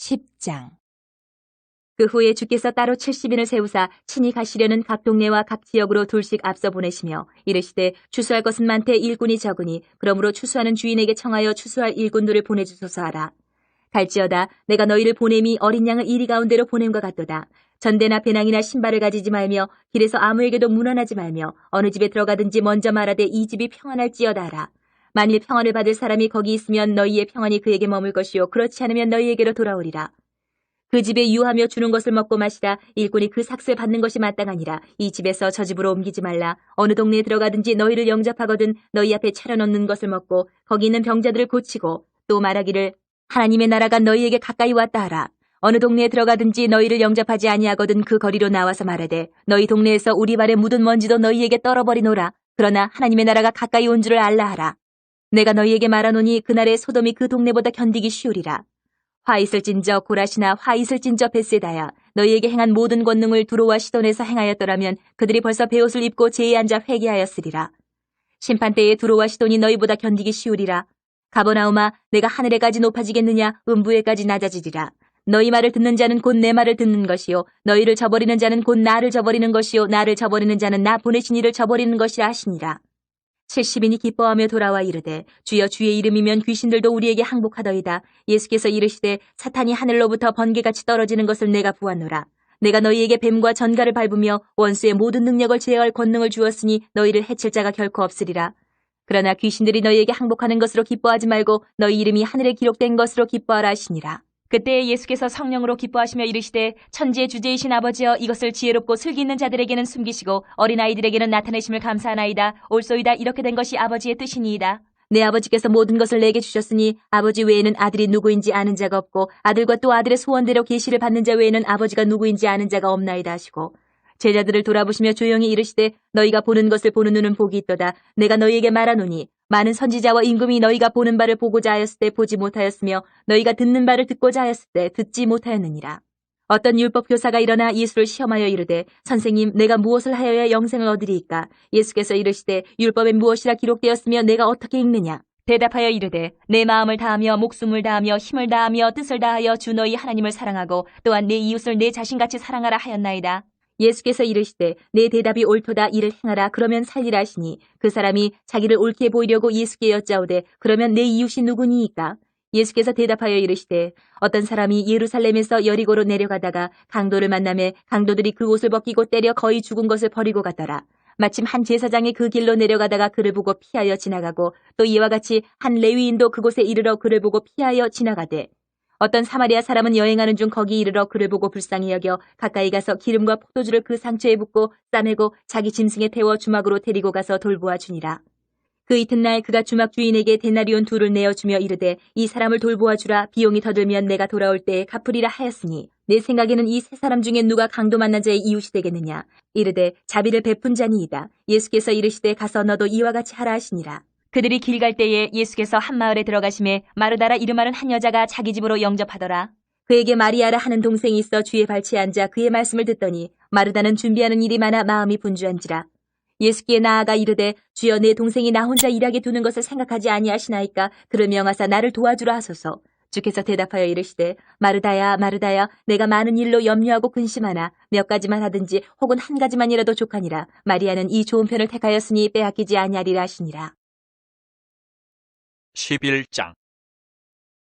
10장. 그 후에 주께서 따로 70인을 세우사 친히 가시려는 각 동네와 각 지역으로 둘씩 앞서 보내시며 이르시되 추수할 것은 많되 일꾼이 적으니 그러므로 추수하는 주인에게 청하여 추수할 일꾼들을 보내주소서 하라. 갈지어다 내가 너희를 보냄이 어린 양을 이리 가운데로 보냄과 같도다. 전대나 배낭이나 신발을 가지지 말며 길에서 아무에게도 문안하지 말며 어느 집에 들어가든지 먼저 말하되 이 집이 평안할지어다 하라. 만일 평안을 받을 사람이 거기 있으면 너희의 평안이 그에게 머물 것이요 그렇지 않으면 너희에게로 돌아오리라. 그 집에 유하며 주는 것을 먹고 마시라. 일꾼이 그 삭슬 받는 것이 마땅하니라. 이 집에서 저 집으로 옮기지 말라. 어느 동네에 들어가든지 너희를 영접하거든 너희 앞에 차려놓는 것을 먹고 거기 있는 병자들을 고치고 또 말하기를 하나님의 나라가 너희에게 가까이 왔다 하라. 어느 동네에 들어가든지 너희를 영접하지 아니하거든 그 거리로 나와서 말하되 너희 동네에서 우리 발에 묻은 먼지도 너희에게 떨어버리노라. 그러나 하나님의 나라가 가까이 온 줄을 알라 하라. 내가 너희에게 말하노니 그날에 소돔이 그 동네보다 견디기 쉬우리라. 화 있을진저 고라시나 화 있을진저 벳세다야 너희에게 행한 모든 권능을 두로와 시돈에서 행하였더라면 그들이 벌써 베옷을 입고 제에 앉아 회개하였으리라. 심판때에 두로와 시돈이 너희보다 견디기 쉬우리라. 가버나움아 내가 하늘에까지 높아지겠느냐 음부에까지 낮아지리라. 너희 말을 듣는 자는 곧 내 말을 듣는 것이요 너희를 저버리는 자는 곧 나를 저버리는 것이요 나를 저버리는 자는 나 보내신 이를 저버리는 것이라 하시니라. 70인이 기뻐하며 돌아와 이르되 주여 주의 이름이면 귀신들도 우리에게 항복하더이다. 예수께서 이르시되 사탄이 하늘로부터 번개같이 떨어지는 것을 내가 보았노라. 내가 너희에게 뱀과 전갈을 밟으며 원수의 모든 능력을 제어할 권능을 주었으니 너희를 해칠 자가 결코 없으리라. 그러나 귀신들이 너희에게 항복하는 것으로 기뻐하지 말고 너희 이름이 하늘에 기록된 것으로 기뻐하라 하시니라. 그때 예수께서 성령으로 기뻐하시며 이르시되 천지의 주제이신 아버지여 이것을 지혜롭고 슬기 있는 자들에게는 숨기시고 어린아이들에게는 나타내심을 감사하나이다. 옳소이다. 이렇게 된 것이 아버지의 뜻이니이다. 내 아버지께서 모든 것을 내게 주셨으니 아버지 외에는 아들이 누구인지 아는 자가 없고 아들과 또 아들의 소원대로 계시를 받는 자 외에는 아버지가 누구인지 아는 자가 없나이다 하시고 제자들을 돌아보시며 조용히 이르시되 너희가 보는 것을 보는 눈은 복이 있도다. 내가 너희에게 말하노니 많은 선지자와 임금이 너희가 보는 바를 보고자 하였을 때 보지 못하였으며 너희가 듣는 바를 듣고자 하였을 때 듣지 못하였느니라. 어떤 율법 교사가 일어나 예수를 시험하여 이르되 선생님 내가 무엇을 하여야 영생을 얻으리이까? 예수께서 이르시되 율법에 무엇이라 기록되었으며 내가 어떻게 읽느냐? 대답하여 이르되 내 마음을 다하며 목숨을 다하며 힘을 다하며 뜻을 다하여 주 너희 하나님을 사랑하고 또한 내 이웃을 내 자신같이 사랑하라 하였나이다. 예수께서 이르시되 내 대답이 옳도다 이를 행하라 그러면 살리라 하시니 그 사람이 자기를 옳게 보이려고 예수께 여짜오되 그러면 내 이웃이 누구니이까? 예수께서 대답하여 이르시되 어떤 사람이 예루살렘에서 여리고로 내려가다가 강도를 만나매 강도들이 그 옷을 벗기고 때려 거의 죽은 것을 버리고 갔더라. 마침 한 제사장이 그 길로 내려가다가 그를 보고 피하여 지나가고 또 이와 같이 한 레위인도 그곳에 이르러 그를 보고 피하여 지나가되 어떤 사마리아 사람은 여행하는 중 거기 이르러 그를 보고 불쌍히 여겨 가까이 가서 기름과 포도주를 그 상처에 붓고 싸매고 자기 짐승에 태워 주막으로 데리고 가서 돌보아 주니라. 그 이튿날 그가 주막 주인에게 데나리온 2를 내어주며 이르되 이 사람을 돌보아 주라. 비용이 더 들면 내가 돌아올 때에 갚으리라 하였으니 내 생각에는 이 세 사람 중에 누가 강도 만난 자의 이웃이 되겠느냐. 이르되 자비를 베푼 자니이다. 예수께서 이르시되 가서 너도 이와 같이 하라 하시니라. 그들이 길 갈 때에 예수께서 한 마을에 들어가심에 마르다라 이름하는 한 여자가 자기 집으로 영접하더라. 그에게 마리아라 하는 동생이 있어 주의 발치에 앉아 그의 말씀을 듣더니 마르다는 준비하는 일이 많아 마음이 분주한지라. 예수께 나아가 이르되 주여 내 동생이 나 혼자 일하게 두는 것을 생각하지 아니하시나이까? 그를 명하사 나를 도와주라 하소서. 주께서 대답하여 이르시되 마르다야 마르다야 내가 많은 일로 염려하고 근심하나 몇 가지만 하든지 혹은 한 가지만이라도 족하니라. 마리아는 이 좋은 편을 택하였으니 빼앗기지 아니하리라 하시니라. 11장.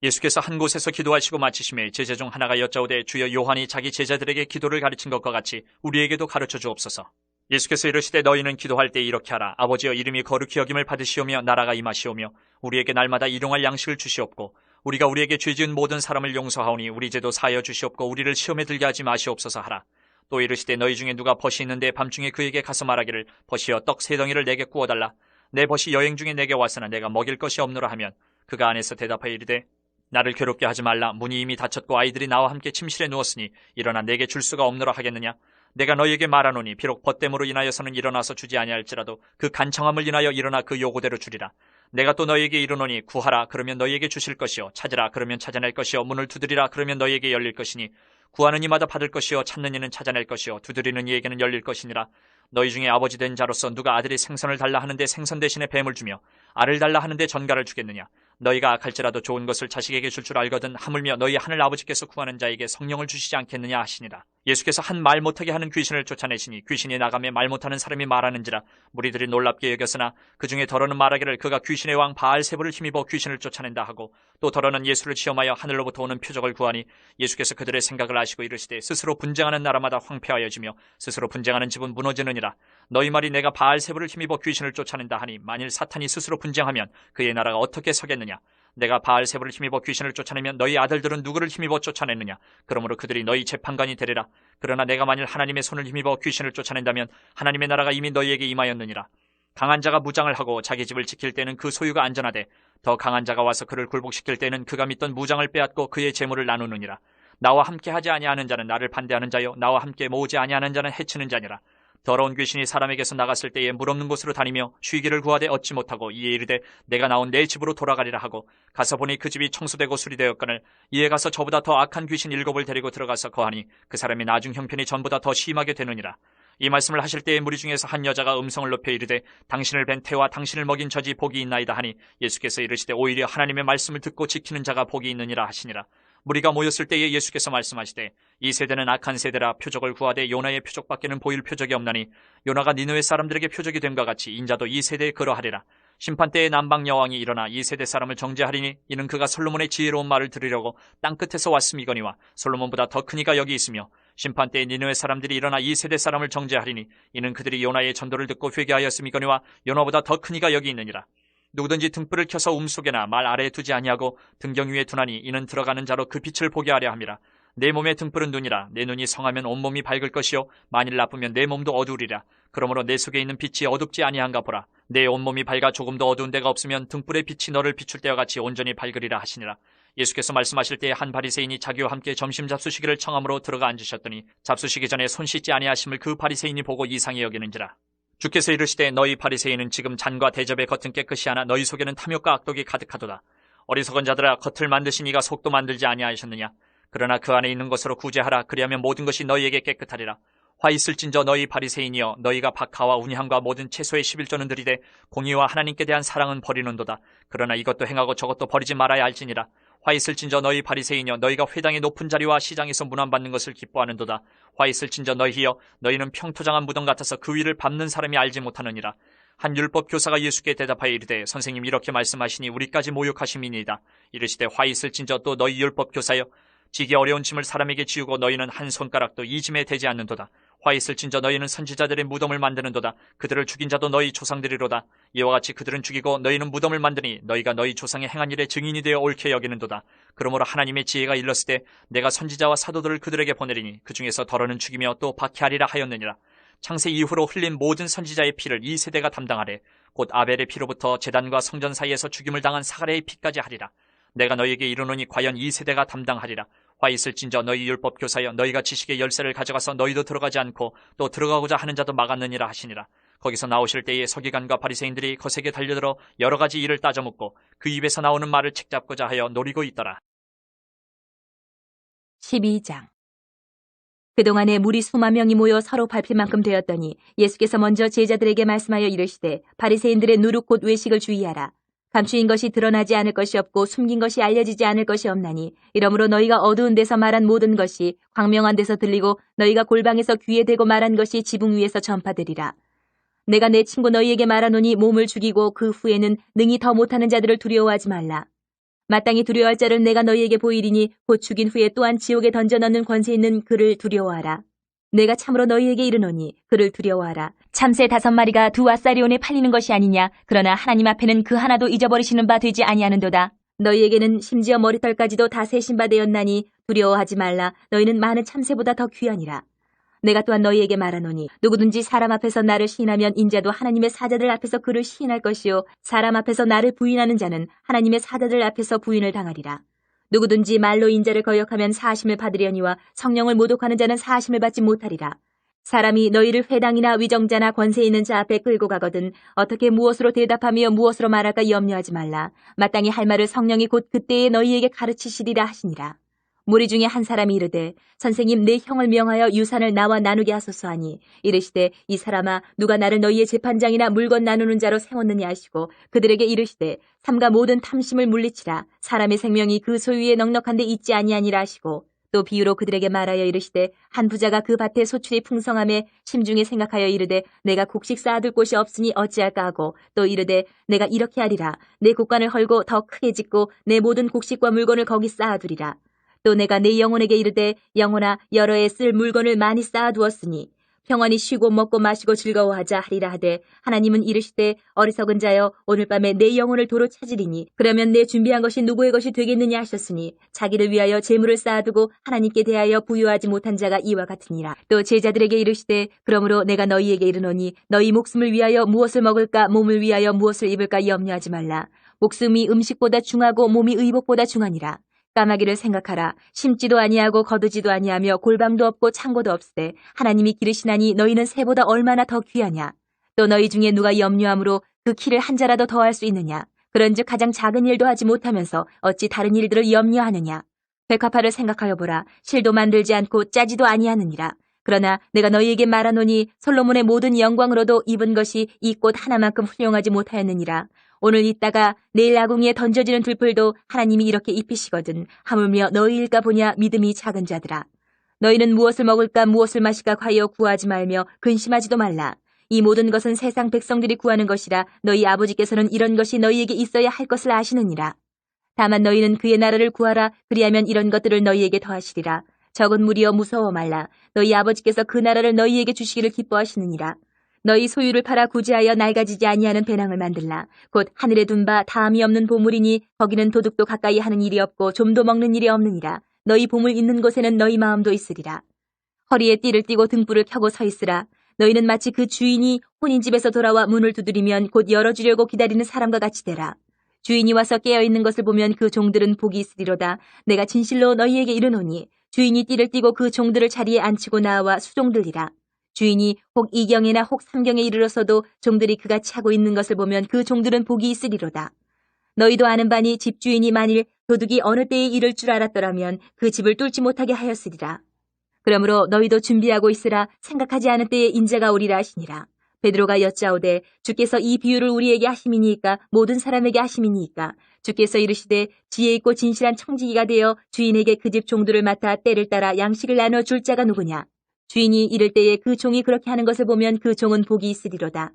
예수께서 한 곳에서 기도하시고 마치심에 제자 중 하나가 여짜오되 주여 요한이 자기 제자들에게 기도를 가르친 것과 같이 우리에게도 가르쳐 주옵소서. 예수께서 이르시되 너희는 기도할 때 이렇게 하라. 아버지여 이름이 거룩히 여김을 받으시오며 나라가 임하시오며 우리에게 날마다 일용할 양식을 주시옵고 우리가 우리에게 죄 지은 모든 사람을 용서하오니 우리 죄도 사하여 주시옵고 우리를 시험에 들게 하지 마시옵소서 하라. 또 이르시되 너희 중에 누가 벗이 있는데 밤중에 그에게 가서 말하기를 벗이여 떡 3덩이를 내게 구워달라. 내 벗이 여행 중에 내게 왔으나 내가 먹일 것이 없노라 하면 그가 안에서 대답하여 이르되 나를 괴롭게 하지 말라. 문이 이미 닫혔고 아이들이 나와 함께 침실에 누웠으니 일어나 내게 줄 수가 없노라 하겠느냐. 내가 너희에게 말하노니 비록 벗됨으로 인하여서는 일어나서 주지 아니할지라도 그 간청함을 인하여 일어나 그 요구대로 주리라. 내가 또 너희에게 이르노니 구하라 그러면 너희에게 주실 것이요 찾으라 그러면 찾아낼 것이요 문을 두드리라 그러면 너희에게 열릴 것이니 구하는 이마다 받을 것이요 찾는 이는 찾아낼 것이요 두드리는 이에게는 열릴 것이니라. 너희 중에 아버지 된 자로서 누가 아들이 생선을 달라 하는데 생선 대신에 뱀을 주며 알을 달라 하는데 전갈을 주겠느냐. 너희가 악할지라도 좋은 것을 자식에게 줄 줄 알거든 하물며 너희 하늘 아버지께서 구하는 자에게 성령을 주시지 않겠느냐 하시니라. 예수께서 한 말 못하게 하는 귀신을 쫓아내시니 귀신이 나가며 말 못하는 사람이 말하는지라. 무리들이 놀랍게 여겼으나 그 중에 더러는 말하기를 그가 귀신의 왕 바알세불을 힘입어 귀신을 쫓아낸다 하고, 또 더러는 예수를 시험하여 하늘로부터 오는 표적을 구하니 예수께서 그들의 생각을 아시고 이르시되 스스로 분쟁하는 나라마다 황폐하여지며 스스로 분쟁하는 집은 무너지느니라. 너희 말이 내가 바알세불을 힘입어 귀신을 쫓아낸다 하니 만일 사탄이 스스로 분쟁하면 그의 나라가 어떻게 서겠느냐. 내가 바알세불을 힘입어 귀신을 쫓아내면 너희 아들들은 누구를 힘입어 쫓아냈느냐. 그러므로 그들이 너희 재판관이 되리라. 그러나 내가 만일 하나님의 손을 힘입어 귀신을 쫓아낸다면 하나님의 나라가 이미 너희에게 임하였느니라. 강한 자가 무장을 하고 자기 집을 지킬 때는 그 소유가 안전하되 더 강한 자가 와서 그를 굴복시킬 때는 그가 믿던 무장을 빼앗고 그의 재물을 나누느니라. 나와 함께 하지 아니하는 자는 나를 반대하는 자요 나와 함께 모으지 아니하는 자는 해치는 자니라. 더러운 귀신이 사람에게서 나갔을 때에 물 없는 곳으로 다니며 쉬기를 구하되 얻지 못하고 이에 이르되 내가 나온 내 집으로 돌아가리라 하고 가서 보니 그 집이 청소되고 수리되었거늘 이에 가서 저보다 더 악한 귀신 7을 데리고 들어가서 거하니 그 사람이 나중 형편이 전보다 더 심하게 되느니라. 이 말씀을 하실 때에 무리 중에서 한 여자가 음성을 높여 이르되 당신을 뵌 태와 당신을 먹인 젖이 복이 있나이다 하니 예수께서 이르시되 오히려 하나님의 말씀을 듣고 지키는 자가 복이 있느니라 하시니라. 무리가 모였을 때에 예수께서 말씀하시되 이 세대는 악한 세대라 표적을 구하되 요나의 표적밖에는 보일 표적이 없나니 요나가 니느웨 사람들에게 표적이 된 것 같이 인자도 이 세대에 그러하리라. 심판때에 남방 여왕이 일어나 이 세대 사람을 정죄하리니 이는 그가 솔로몬의 지혜로운 말을 들으려고 땅끝에서 왔음이거니와 솔로몬보다 더 큰 이가 여기 있으며 심판때에 니느웨 사람들이 일어나 이 세대 사람을 정죄하리니 이는 그들이 요나의 전도를 듣고 회개하였음이거니와 요나보다 더 큰 이가 여기 있느니라. 누구든지 등불을 켜서 움속에나 말 아래에 두지 아니하고 등경 위에 두나니 이는 들어가는 자로 그 빛을 보게 하려 함이라. 내 몸의 등불은 눈이라. 내 눈이 성하면 온몸이 밝을 것이요 만일 나쁘면 내 몸도 어두우리라. 그러므로 내 속에 있는 빛이 어둡지 아니한가 보라. 내 온몸이 밝아 조금도 어두운 데가 없으면 등불의 빛이 너를 비출 때와 같이 온전히 밝으리라 하시니라. 예수께서 말씀하실 때에 한 바리새인이 자기와 함께 점심 잡수시기를 청함으로 들어가 앉으셨더니 잡수시기 전에 손 씻지 아니하심을 그 바리새인이 보고 이상히 여기는지라. 주께서 이르시되 너희 바리새인은 지금 잔과 대접의 겉은 깨끗이 하나 너희 속에는 탐욕과 악독이 가득하도다. 어리석은 자들아 겉을 만드신 이가 속도 만들지 아니하셨느냐. 그러나 그 안에 있는 것으로 구제하라. 그리하면 모든 것이 너희에게 깨끗하리라. 화 있을진저 너희 바리새인이여 너희가 박하와 운향과 모든 채소의 11조는 드리되 공의와 하나님께 대한 사랑은 버리는도다. 그러나 이것도 행하고 저것도 버리지 말아야 할지니라. 화 있을진저 너희 바리새인이여 너희가 회당의 높은 자리와 시장에서 문안받는 것을 기뻐하는도다. 화 있을진저 너희여 너희는 평토장한 무덤 같아서 그 위를 밟는 사람이 알지 못하느니라. 한 율법 교사가 예수께 대답하여 이르되 선생님 이렇게 말씀하시니 우리까지 모욕하심이니이다. 이르시되 화 있을진저 또 너희 율법 교사여 지기 어려운 짐을 사람에게 지우고 너희는 한 손가락도 이 짐에 대지 않는도다. 화 있을진저 너희는 선지자들의 무덤을 만드는도다. 그들을 죽인 자도 너희 조상들이로다. 이와 같이 그들은 죽이고 너희는 무덤을 만드니 너희가 너희 조상의 행한 일에 증인이 되어 옳게 여기는도다. 그러므로 하나님의 지혜가 일렀을 때 내가 선지자와 사도들을 그들에게 보내리니 그 중에서 더러는 죽이며 또 박해하리라 하였느니라. 창세 이후로 흘린 모든 선지자의 피를 이 세대가 담당하되 곧 아벨의 피로부터 제단과 성전 사이에서 죽임을 당한 사가랴의 피까지 하리라. 내가 너희에게 이르노니 과연 이 세대가 담당하리라. 화 있을진저 너희 율법 교사여 너희가 지식의 열쇠를 가져가서 너희도 들어가지 않고 또 들어가고자 하는 자도 막았느니라 하시니라. 거기서 나오실 때에 서기관과 바리새인들이 거세게 달려들어 여러 가지 일을 따져묻고 그 입에서 나오는 말을 책잡고자 하여 노리고 있더라. 12장. 그동안에 무리 수만 명이 모여 서로 밟힐 만큼 되었더니 예수께서 먼저 제자들에게 말씀하여 이르시되 바리새인들의 누룩 곧 외식을 주의하라. 감추인 것이 드러나지 않을 것이 없고 숨긴 것이 알려지지 않을 것이 없나니 이러므로 너희가 어두운 데서 말한 모든 것이 광명한 데서 들리고 너희가 골방에서 귀에 대고 말한 것이 지붕 위에서 전파되리라. 내가 내 친구 너희에게 말하노니 몸을 죽이고 그 후에는 능히 더 못하는 자들을 두려워하지 말라. 마땅히 두려워할 자를 내가 너희에게 보이리니 곧 죽인 후에 또한 지옥에 던져 넣는 권세 있는 그를 두려워하라. 내가 참으로 너희에게 이르노니 그를 두려워하라. 참새 5마리가 2앗사리온에 팔리는 것이 아니냐. 그러나 하나님 앞에는 그 하나도 잊어버리시는 바 되지 아니하는도다. 너희에게는 심지어 머리털까지도 다 세신 바 되었나니 두려워하지 말라. 너희는 많은 참새보다 더 귀하니라. 내가 또한 너희에게 말하노니 누구든지 사람 앞에서 나를 시인하면 인자도 하나님의 사자들 앞에서 그를 시인할 것이요 사람 앞에서 나를 부인하는 자는 하나님의 사자들 앞에서 부인을 당하리라. 누구든지 말로 인자를 거역하면 사하심을 받으려니와 성령을 모독하는 자는 사하심을 받지 못하리라. 사람이 너희를 회당이나 위정자나 권세 있는 자 앞에 끌고 가거든 어떻게 무엇으로 대답하며 무엇으로 말할까 염려하지 말라. 마땅히 할 말을 성령이 곧 그때에 너희에게 가르치시리라 하시니라. 무리 중에 한 사람이 이르되 선생님 내 형을 명하여 유산을 나와 나누게 하소서 하니 이르시되 이 사람아 누가 나를 너희의 재판장이나 물건 나누는 자로 세웠느냐 하시고 그들에게 이르시되 삼가 모든 탐심을 물리치라 사람의 생명이 그 소유에 넉넉한데 있지 아니하니라 하시고 또 비유로 그들에게 말하여 이르시되 한 부자가 그 밭에 소출이 풍성함에 심중에 생각하여 이르되 내가 곡식 쌓아둘 곳이 없으니 어찌할까 하고 또 이르되 내가 이렇게 하리라 내 곡간을 헐고 더 크게 짓고 내 모든 곡식과 물건을 거기 쌓아두리라 또 내가 내 영혼에게 이르되 영혼아 여러 해 쓸 물건을 많이 쌓아두었으니 평안히 쉬고 먹고 마시고 즐거워하자 하리라 하되 하나님은 이르시되 어리석은 자여 오늘 밤에 내 영혼을 도로 찾으리니 그러면 내 준비한 것이 누구의 것이 되겠느냐 하셨으니 자기를 위하여 재물을 쌓아두고 하나님께 대하여 부유하지 못한 자가 이와 같으니라. 또 제자들에게 이르시되 그러므로 내가 너희에게 이르노니 너희 목숨을 위하여 무엇을 먹을까 몸을 위하여 무엇을 입을까 염려하지 말라. 목숨이 음식보다 중하고 몸이 의복보다 중하니라. 까마귀를 생각하라. 심지도 아니하고 거두지도 아니하며 골방도 없고 창고도 없으되 하나님이 기르시나니 너희는 새보다 얼마나 더 귀하냐. 또 너희 중에 누가 염려함으로 그 키를 한 자라도 더할 수 있느냐. 그런즉 가장 작은 일도 하지 못하면서 어찌 다른 일들을 염려하느냐. 백합화를 생각하여 보라. 실도 만들지 않고 짜지도 아니하느니라. 그러나 내가 너희에게 말하노니 솔로몬의 모든 영광으로도 입은 것이 이 꽃 하나만큼 훌륭하지 못하였느니라. 오늘 있다가 내일 아궁이에 던져지는 들풀도 하나님이 이렇게 입히시거든 하물며 너희일까 보냐 믿음이 작은 자들아. 너희는 무엇을 먹을까 무엇을 마실까 과여 구하지 말며 근심하지도 말라. 이 모든 것은 세상 백성들이 구하는 것이라 너희 아버지께서는 이런 것이 너희에게 있어야 할 것을 아시느니라. 다만 너희는 그의 나라를 구하라. 그리하면 이런 것들을 너희에게 더하시리라. 적은 무리여 무서워 말라. 너희 아버지께서 그 나라를 너희에게 주시기를 기뻐하시느니라. 너희 소유를 팔아 구제하여 낡아지지 아니하는 배낭을 만들라. 곧 하늘에 둔 바 다함이 없는 보물이니 거기는 도둑도 가까이 하는 일이 없고 좀도 먹는 일이 없느니라. 너희 보물 있는 곳에는 너희 마음도 있으리라. 허리에 띠를 띠고 등불을 켜고 서 있으라. 너희는 마치 그 주인이 혼인집에서 돌아와 문을 두드리면 곧 열어주려고 기다리는 사람과 같이 되라. 주인이 와서 깨어있는 것을 보면 그 종들은 복이 있으리로다. 내가 진실로 너희에게 이르노니 주인이 띠를 띠고 그 종들을 자리에 앉히고 나와 수종들이라. 주인이 혹 2경에나 혹 3경에 이르러서도 종들이 그같이 하고 있는 것을 보면 그 종들은 복이 있으리로다. 너희도 아는 바니 집주인이 만일 도둑이 어느 때에 이를 줄 알았더라면 그 집을 뚫지 못하게 하였으리라. 그러므로 너희도 준비하고 있으라. 생각하지 않은 때에 인자가 오리라 하시니라. 베드로가 여짜오되 주께서 이 비유를 우리에게 하심이니이까 모든 사람에게 하심이니이까. 주께서 이르시되 지혜 있고 진실한 청지기가 되어 주인에게 그 집 종들을 맡아 때를 따라 양식을 나눠 줄 자가 누구냐. 주인이 이를 때에 그 종이 그렇게 하는 것을 보면 그 종은 복이 있으리로다.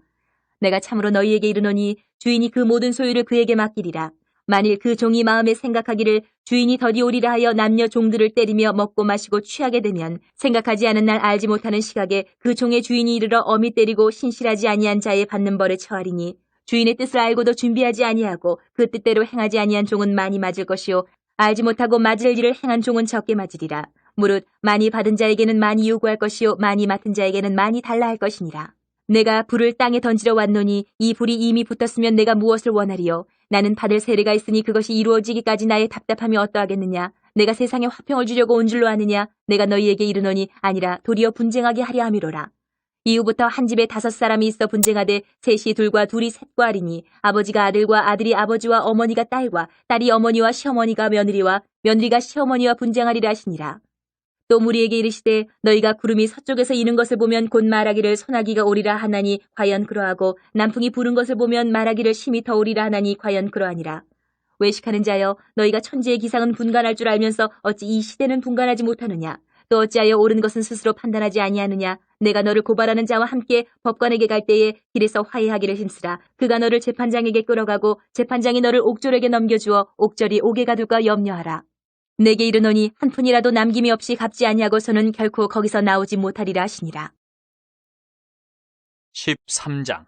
내가 참으로 너희에게 이르노니 주인이 그 모든 소유를 그에게 맡기리라. 만일 그 종이 마음에 생각하기를 주인이 더디 오리라 하여 남녀 종들을 때리며 먹고 마시고 취하게 되면 생각하지 않은 날 알지 못하는 시각에 그 종의 주인이 이르러 엄히 때리고 신실하지 아니한 자의 받는 벌에 처하리니 주인의 뜻을 알고도 준비하지 아니하고 그 뜻대로 행하지 아니한 종은 많이 맞을 것이요 알지 못하고 맞을 일을 행한 종은 적게 맞으리라. 무릇 많이 받은 자에게는 많이 요구할 것이요 많이 맡은 자에게는 많이 달라 할 것이니라. 내가 불을 땅에 던지러 왔노니 이 불이 이미 붙었으면 내가 무엇을 원하리요. 나는 받을 세례가 있으니 그것이 이루어지기까지 나의 답답함이 어떠하겠느냐. 내가 세상에 화평을 주려고 온 줄로 아느냐. 내가 너희에게 이르노니 아니라 도리어 분쟁하게 하려 함이로라. 이후부터 한 집에 5사람이 있어 분쟁하되 셋이 둘과 둘이 셋과 하리니 아버지가 아들과 아들이 아버지와 어머니가 딸과 딸이 어머니와 시어머니가 며느리와 며느리가 시어머니와 분쟁하리라 하시니라. 또 무리에게 이르시되 너희가 구름이 서쪽에서 이는 것을 보면 곧 말하기를 소나기가 오리라 하나니 과연 그러하고 남풍이 부는 것을 보면 말하기를 심히 더 오리라 하나니 과연 그러하니라. 외식하는 자여 너희가 천지의 기상은 분간할 줄 알면서 어찌 이 시대는 분간하지 못하느냐. 또 어찌하여 옳은 것은 스스로 판단하지 아니하느냐. 내가 너를 고발하는 자와 함께 법관에게 갈 때에 길에서 화해하기를 힘쓰라. 그가 너를 재판장에게 끌어가고 재판장이 너를 옥졸에게 넘겨주어 옥졸이 옥에 가둘까 염려하라. 내게 이르노니 한 푼이라도 남김이 없이 갚지 아니하고서는 결코 거기서 나오지 못하리라 하시니라. 13장.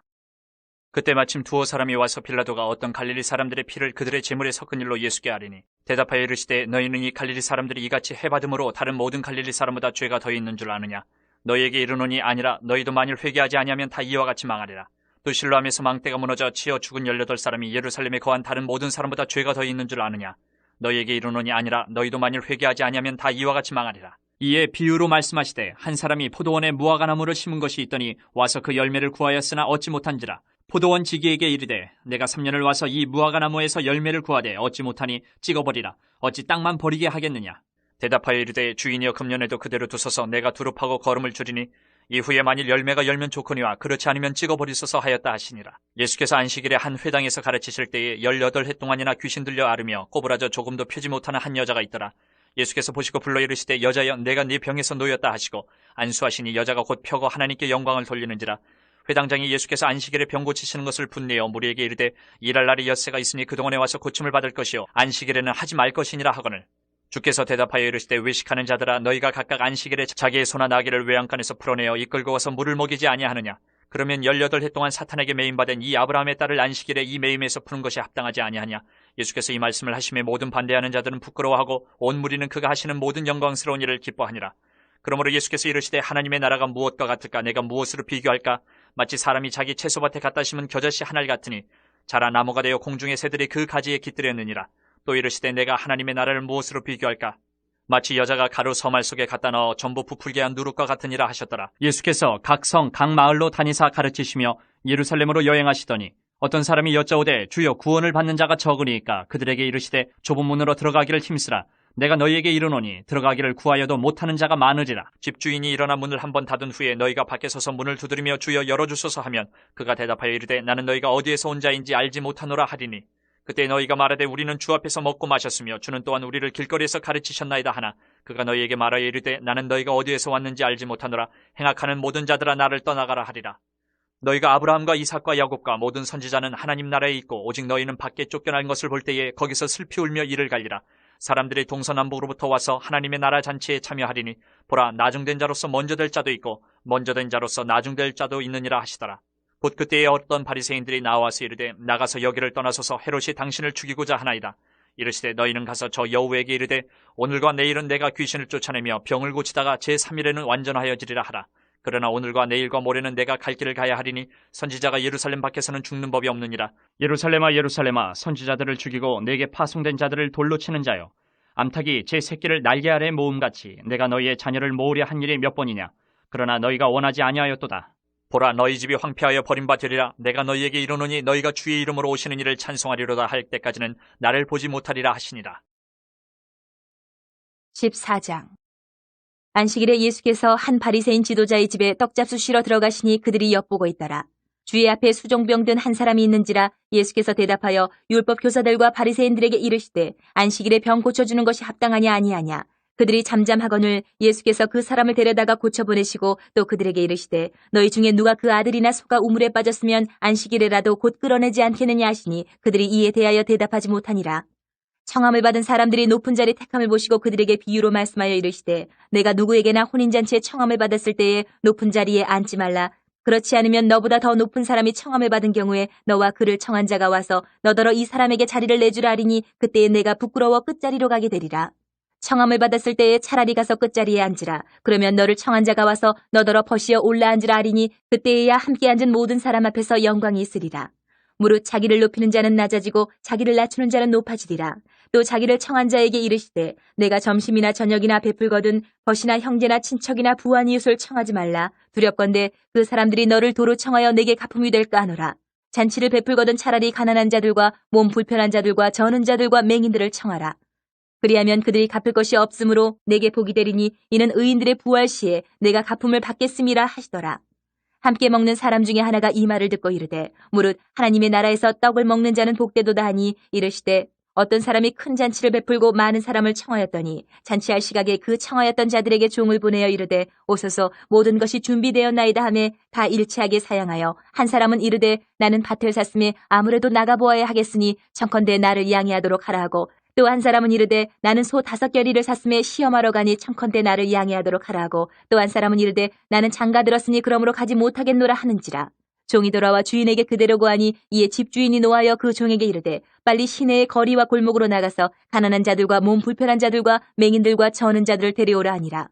그때 마침 두어 사람이 와서 빌라도가 어떤 갈릴리 사람들의 피를 그들의 제물에 섞은 일로 예수께 아뢰니 대답하여 이르시되 너희는 이 갈릴리 사람들이 이같이 해받음으로 다른 모든 갈릴리 사람보다 죄가 더 있는 줄 아느냐. 너희에게 이르노니 아니라 너희도 만일 회개하지 아니하면 다 이와 같이 망하리라. 또 실로암에서 망대가 무너져 치어 죽은 18사람이 예루살렘에 거한 다른 모든 사람보다 죄가 더 있는 줄 아느냐. 너희에게 이르노니 아니라 너희도 만일 회개하지 아니하면 다 이와 같이 망하리라. 이에 비유로 말씀하시되 한 사람이 포도원에 무화과나무를 심은 것이 있더니 와서 그 열매를 구하였으나 얻지 못한지라. 포도원 지기에게 이르되 내가 3년을 와서 이 무화과나무에서 열매를 구하되 얻지 못하니 찍어버리라. 어찌 땅만 버리게 하겠느냐. 대답하여 이르되 주인이여 금년에도 그대로 두소서 내가 두릅하고 걸음을 줄이니 이후에 만일 열매가 열면 좋거니와 그렇지 않으면 찍어버리소서 하였다 하시니라. 예수께서 안식일에 한 회당에서 가르치실 때에 18해 동안이나 귀신 들려 앓으며 꼬부라져 조금도 펴지 못하는 한 여자가 있더라. 예수께서 보시고 불러 이르시되 여자여 내가 네 병에서 놓였다 하시고 안수하시니 여자가 곧 펴고 하나님께 영광을 돌리는지라. 회당장이 예수께서 안식일에 병 고치시는 것을 분내어 무리에게 이르되 일할 날이 엿새가 있으니 그동안에 와서 고침을 받을 것이요 안식일에는 하지 말 것이니라 하거늘. 주께서 대답하여 이르시되 외식하는 자들아 너희가 각각 안식일에 자기의 소나 나귀를 외양간에서 풀어내어 이끌고 와서 물을 먹이지 아니하느냐. 그러면 18해 동안 사탄에게 매임받은 이 아브라함의 딸을 안식일에 이 매임에서 푸는 것이 합당하지 아니하냐. 예수께서 이 말씀을 하심에 모든 반대하는 자들은 부끄러워하고 온 무리는 그가 하시는 모든 영광스러운 일을 기뻐하니라. 그러므로 예수께서 이르시되 하나님의 나라가 무엇과 같을까. 내가 무엇으로 비교할까. 마치 사람이 자기 채소밭에 갖다 심은 겨자씨 한 알 같으니 자라 나무가 되어 공중의 새들이 그 가지에 깃들였느니라. 또 이르시되 내가 하나님의 나라를 무엇으로 비교할까. 마치 여자가 가루 서말 속에 갖다 넣어 전부 부풀게 한 누룩과 같으니라 하셨더라. 예수께서 각 성, 각 마을로 다니사 가르치시며 예루살렘으로 여행하시더니 어떤 사람이 여짜오되 주여 구원을 받는 자가 적으니까 그들에게 이르시되 좁은 문으로 들어가기를 힘쓰라. 내가 너희에게 이르노니 들어가기를 구하여도 못하는 자가 많으리라. 집주인이 일어나 문을 한번 닫은 후에 너희가 밖에 서서 문을 두드리며 주여 열어주소서 하면 그가 대답하여 이르되 나는 너희가 어디에서 온 자인지 알지 못하노라 하리니 그때 너희가 말하되 우리는 주 앞에서 먹고 마셨으며 주는 또한 우리를 길거리에서 가르치셨나이다 하나 그가 너희에게 말하여 이르되 나는 너희가 어디에서 왔는지 알지 못하노라. 행악하는 모든 자들아 나를 떠나가라 하리라. 너희가 아브라함과 이삭과 야곱과 모든 선지자는 하나님 나라에 있고 오직 너희는 밖에 쫓겨난 것을 볼 때에 거기서 슬피 울며 이를 갈리라. 사람들이 동서남북으로부터 와서 하나님의 나라 잔치에 참여하리니 보라 나중된 자로서 먼저 될 자도 있고 먼저 된 자로서 나중될 자도 있느니라 하시더라. 곧 그때에 어떤 바리새인들이 나와서 이르되 나가서 여기를 떠나소서 헤롯이 당신을 죽이고자 하나이다. 이르시되 너희는 가서 저 여우에게 이르되 오늘과 내일은 내가 귀신을 쫓아내며 병을 고치다가 제3일에는 완전하여지리라 하라. 그러나 오늘과 내일과 모레는 내가 갈 길을 가야 하리니 선지자가 예루살렘 밖에서는 죽는 법이 없느니라. 예루살렘아 예루살렘아 선지자들을 죽이고 내게 파송된 자들을 돌로 치는 자여 암탉이 제 새끼를 날개 아래 모음같이 내가 너희의 자녀를 모으려 한 일이 몇 번이냐. 그러나 너희가 원하지 아니하였도다. 보라 너희 집이 황폐하여 버림받으리라. 내가 너희에게 이르노니 너희가 주의 이름으로 오시는 이를 찬송하리로다 할 때까지는 나를 보지 못하리라 하시니라. 14장. 안식일에 예수께서 한 바리새인 지도자의 집에 떡잡수시러 들어가시니 그들이 엿보고 있더라. 주의 앞에 수종병 든 한 사람이 있는지라. 예수께서 대답하여 율법 교사들과 바리새인들에게 이르시되 안식일에 병 고쳐주는 것이 합당하냐 아니하냐. 그들이 잠잠하거늘 예수께서 그 사람을 데려다가 고쳐보내시고 또 그들에게 이르시되 너희 중에 누가 그 아들이나 소가 우물에 빠졌으면 안식일에라도 곧 끌어내지 않겠느냐 하시니 그들이 이에 대하여 대답하지 못하니라. 청함을 받은 사람들이 높은 자리 택함을 보시고 그들에게 비유로 말씀하여 이르시되 내가 누구에게나 혼인잔치에 청함을 받았을 때에 높은 자리에 앉지 말라. 그렇지 않으면 너보다 더 높은 사람이 청함을 받은 경우에 너와 그를 청한 자가 와서 너더러 이 사람에게 자리를 내주라 하리니 그때에 내가 부끄러워 끝자리로 가게 되리라. 청함을 받았을 때에 차라리 가서 끝자리에 앉으라. 그러면 너를 청한 자가 와서 너더러 버시어 올라 앉으라 하리니 그때에야 함께 앉은 모든 사람 앞에서 영광이 있으리라. 무릇 자기를 높이는 자는 낮아지고 자기를 낮추는 자는 높아지리라. 또 자기를 청한 자에게 이르시되 내가 점심이나 저녁이나 베풀거든 벗이나 형제나 친척이나 부한 이웃을 청하지 말라. 두렵건대 그 사람들이 너를 도로 청하여 내게 갚음이 될까 하노라. 잔치를 베풀거든 차라리 가난한 자들과 몸 불편한 자들과 저는 자들과 맹인들을 청하라. 그리하면 그들이 갚을 것이 없으므로 내게 복이 되리니 이는 의인들의 부활 시에 내가 갚음을 받겠음이라 하시더라. 함께 먹는 사람 중에 하나가 이 말을 듣고 이르되 무릇 하나님의 나라에서 떡을 먹는 자는 복되도다 하니 이르시되 어떤 사람이 큰 잔치를 베풀고 많은 사람을 청하였더니 잔치할 시각에 그 청하였던 자들에게 종을 보내어 이르되 오소서 모든 것이 준비되었나이다 하매 다 일치하게 사양하여 한 사람은 이르되 나는 밭을 샀음에 아무래도 나가보아야 하겠으니 청컨대 나를 양해하도록 하라 하고 또 한 사람은 이르되 나는 소 5겨리를 샀음에 시험하러 가니 청컨대 나를 양해하도록 하라 하고 또 한 사람은 이르되 나는 장가 들었으니 그러므로 가지 못하겠노라 하는지라. 종이 돌아와 주인에게 그대로 고하니 이에 집주인이 노하여 그 종에게 이르되 빨리 시내의 거리와 골목으로 나가서 가난한 자들과 몸 불편한 자들과 맹인들과 저는 자들을 데려오라 하니라.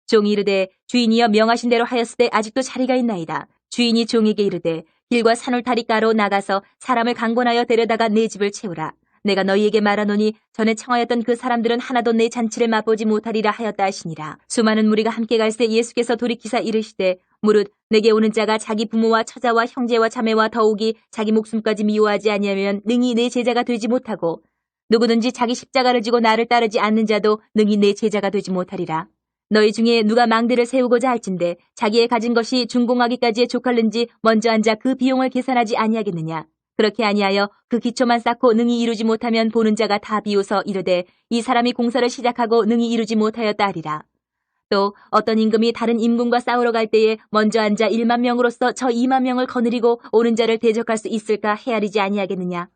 종이 이르되 주인이여 명하신 대로 하였으되 아직도 자리가 있나이다. 주인이 종에게 이르되 길과 산울타리가로 나가서 사람을 강권하여 데려다가 내 집을 채우라. 내가 너희에게 말하노니 전에 청하였던 그 사람들은 하나도 내 잔치를 맛보지 못하리라 하였다 하시니라. 수많은 무리가 함께 갈새 예수께서 돌이키사 이르시되 무릇 내게 오는 자가 자기 부모와 처자와 형제와 자매와 더욱이 자기 목숨까지 미워하지 아니하면 능히 내 제자가 되지 못하고 누구든지 자기 십자가를 지고 나를 따르지 않는 자도 능히 내 제자가 되지 못하리라. 너희 중에 누가 망대를 세우고자 할진대 자기의 가진 것이 준공하기까지에 족할는지 먼저 앉아 그 비용을 계산하지 아니하겠느냐. 그렇게 아니하여 그 기초만 쌓고 능히 이루지 못하면 보는 자가 다 비웃어 이르되 이 사람이 공사를 시작하고 능히 이루지 못하였다 하리라. 또 어떤 임금이 다른 임금과 싸우러 갈 때에 먼저 앉아 1만 명으로서 저 2만 명을 거느리고 오는 자를 대적할 수 있을까 헤아리지 아니하겠느냐.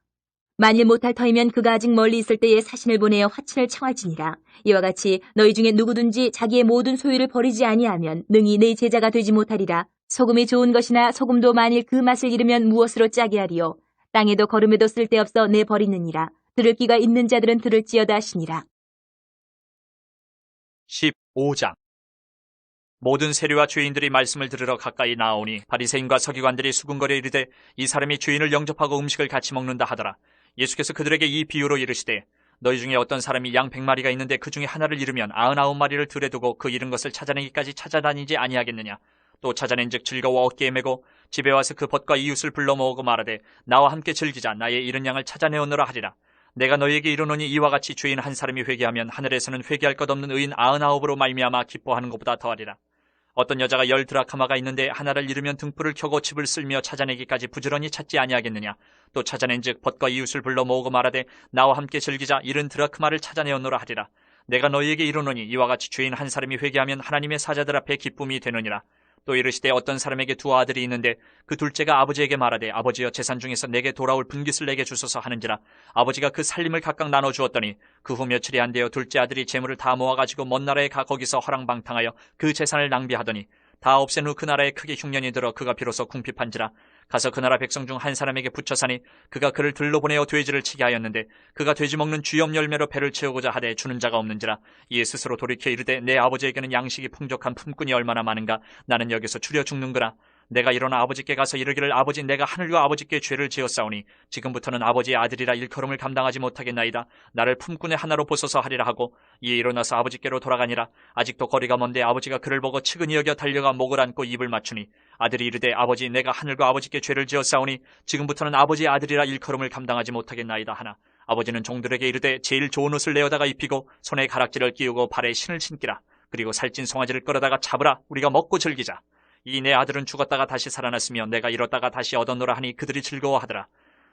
만일 못할 터이면 그가 아직 멀리 있을 때에 사신을 보내어 화친을 청할지니라. 이와 같이 너희 중에 누구든지 자기의 모든 소유를 버리지 아니하면 능히 내 제자가 되지 못하리라. 소금이 좋은 것이나 소금도 만일 그 맛을 잃으면 무엇으로 짜게 하리요. 땅에도 거름에도 쓸데없어 내 버리느니라. 들을 귀가 있는 자들은 들을지어다 하시니라. 15장. 모든 세리와 죄인들이 말씀을 들으러 가까이 나오니 바리새인과 서기관들이 수군거려 이르되 이 사람이 죄인을 영접하고 음식을 같이 먹는다 하더라. 예수께서 그들에게 이 비유로 이르시되 너희 중에 어떤 사람이 양 100마리가 있는데 그 중에 하나를 잃으면 99마리를 들에 두고 그 잃은 것을 찾아내기까지 찾아다니지 아니하겠느냐. 또 찾아낸즉 즐거워 어깨에 메고 집에 와서 그 벗과 이웃을 불러 모으고 말하되 나와 함께 즐기자. 나의 잃은 양을 찾아내오노라 하리라. 내가 너희에게 이르노니 이와 같이 죄인 한 사람이 회개하면 하늘에서는 회개할 것 없는 의인 99으로 말미암아 기뻐하는 것보다 더하리라. 어떤 여자가 10드라크마가 있는데 하나를 잃으면 등불을 켜고 집을 쓸며 찾아내기까지 부지런히 찾지 아니하겠느냐. 또 찾아낸즉 벗과 이웃을 불러 모으고 말하되 나와 함께 즐기자. 70드라크마를 찾아내었노라 하리라. 내가 너희에게 이르노니 이와 같이 죄인 한 사람이 회개하면 하나님의 사자들 앞에 기쁨이 되느니라. 또 이르시되 어떤 사람에게 두 아들이 있는데 그 둘째가 아버지에게 말하되 아버지여 재산 중에서 내게 돌아올 분깃을 내게 주소서 하는지라. 아버지가 그 살림을 각각 나눠 주었더니 그 후 며칠이 안 되어 둘째 아들이 재물을 다 모아가지고 먼 나라에 가 거기서 허랑방탕하여 그 재산을 낭비하더니 다 없앤 후 그 나라에 크게 흉년이 들어 그가 비로소 궁핍한지라. 가서 그 나라 백성 중 한 사람에게 붙여 사니 그가 그를 들로 보내어 돼지를 치게 하였는데 그가 돼지 먹는 쥐염 열매로 배를 채우고자 하되 주는 자가 없는지라. 이에 스스로 돌이켜 이르되 내 아버지에게는 양식이 풍족한 품꾼이 얼마나 많은가. 나는 여기서 줄여 죽는구나. 내가 일어나 아버지께 가서 이르기를 아버지 내가 하늘과 아버지께 죄를 지었사오니 지금부터는 아버지의 아들이라 일컬음을 감당하지 못하겠나이다. 나를 품꾼의 하나로 보소서 하리라 하고 이에 일어나서 아버지께로 돌아가니라. 아직도 거리가 먼데 아버지가 그를 보고 측은히 여겨 달려가 목을 안고 입을 맞추니 아들이 이르되 아버지 내가 하늘과 아버지께 죄를 지었사오니 지금부터는 아버지의 아들이라 일컬음을 감당하지 못하겠나이다 하나 아버지는 종들에게 이르되 제일 좋은 옷을 내어다가 입히고 손에 가락지를 끼우고 발에 신을 신기라. 그리고 살찐 송아지를 끌어다가 잡으라. 우리가 먹고 즐기자. 이 내 아들은 죽었다가 다시 살아났으며 내가 잃었다가 다시 얻었노라 하니 그들이 즐거워하더라.